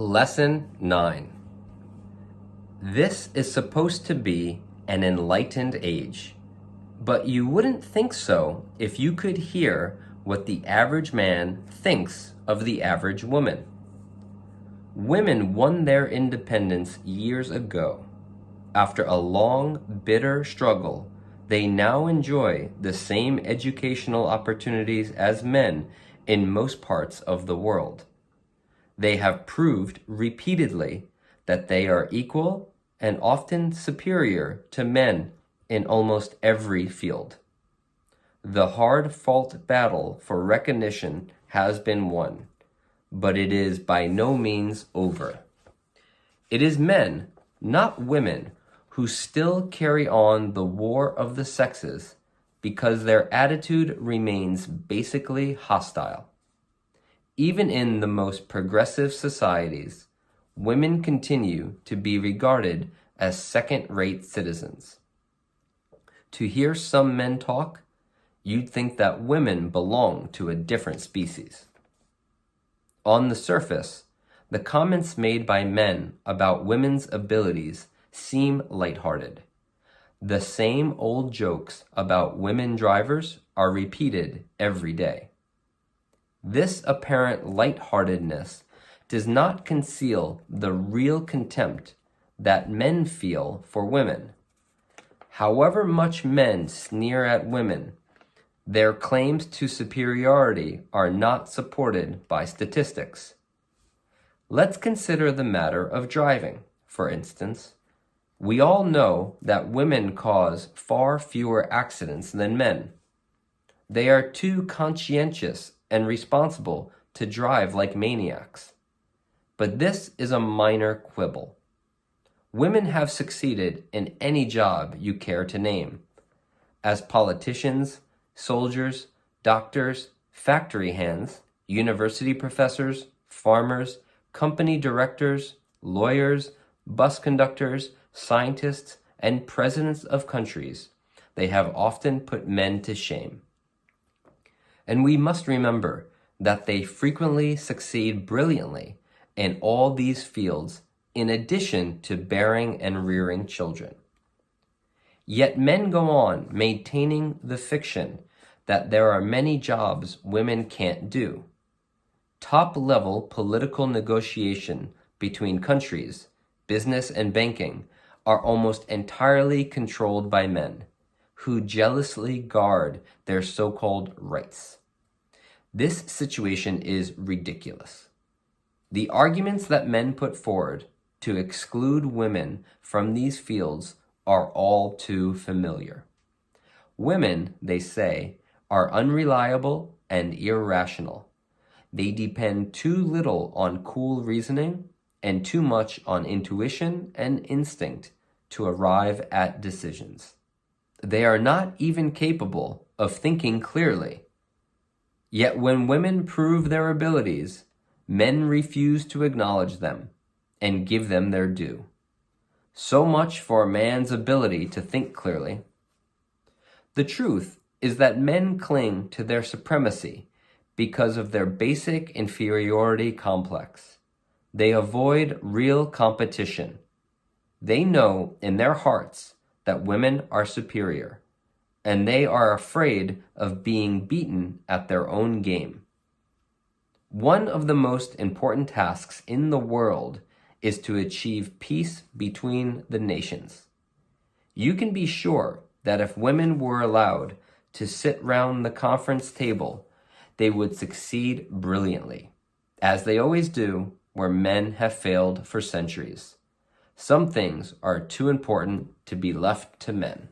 Lesson 9. This is supposed to be an enlightened age, but you wouldn't think so if you could hear what the average man thinks of the average woman. Women won their independence years ago. After a long, bitter struggle, they now enjoy the same educational opportunities as men in most parts of the world. They have proved repeatedly that they are equal and often superior to men in almost every field. The hard-fought battle for recognition has been won, but it is by no means over. It is men, not women, who still carry on the war of the sexes because their attitude remains basically hostile. Even in the most progressive societies, women continue to be regarded as second-rate citizens. To hear some men talk, you'd think that women belong to a different species. On the surface, the comments made by men about women's abilities seem lighthearted. The same old jokes about women drivers are repeated every day. This apparent lightheartedness does not conceal the real contempt that men feel for women. However much men sneer at women, their claims to superiority are not supported by statistics. Let's consider the matter of driving, for instance. We all know that women cause far fewer accidents than men. They are too conscientious and responsible to drive like maniacs. But this is a minor quibble. Women have succeeded in any job you care to name. As politicians, soldiers, doctors, factory hands, university professors, farmers, company directors, lawyers, bus conductors, scientists, and presidents of countries, they have often put men to shame. And we must remember that they frequently succeed brilliantly in all these fields in addition to bearing and rearing children. Yet men go on maintaining the fiction that there are many jobs women can't do. Top-level political negotiation between countries, business and banking, are almost entirely controlled by men, who jealously guard their so-called rights. This situation is ridiculous. The arguments that men put forward to exclude women from these fields are all too familiar. Women, they say, are unreliable and irrational. They depend too little on cool reasoning and too much on intuition and instinct to arrive at decisions. They are not even capable of thinking clearly. Yet when women prove their abilities, men refuse to acknowledge them and give them their due. So much for a man's ability to think clearly. The truth is that men cling to their supremacy because of their basic inferiority complex. They avoid real competition. They know in their hearts that women are superior, and they are afraid of being beaten at their own game. One of the most important tasks in the world is to achieve peace between the nations. You can be sure that if women were allowed to sit round the conference table, they would succeed brilliantly, as they always do where men have failed for centuries. Some things are too important to be left to men.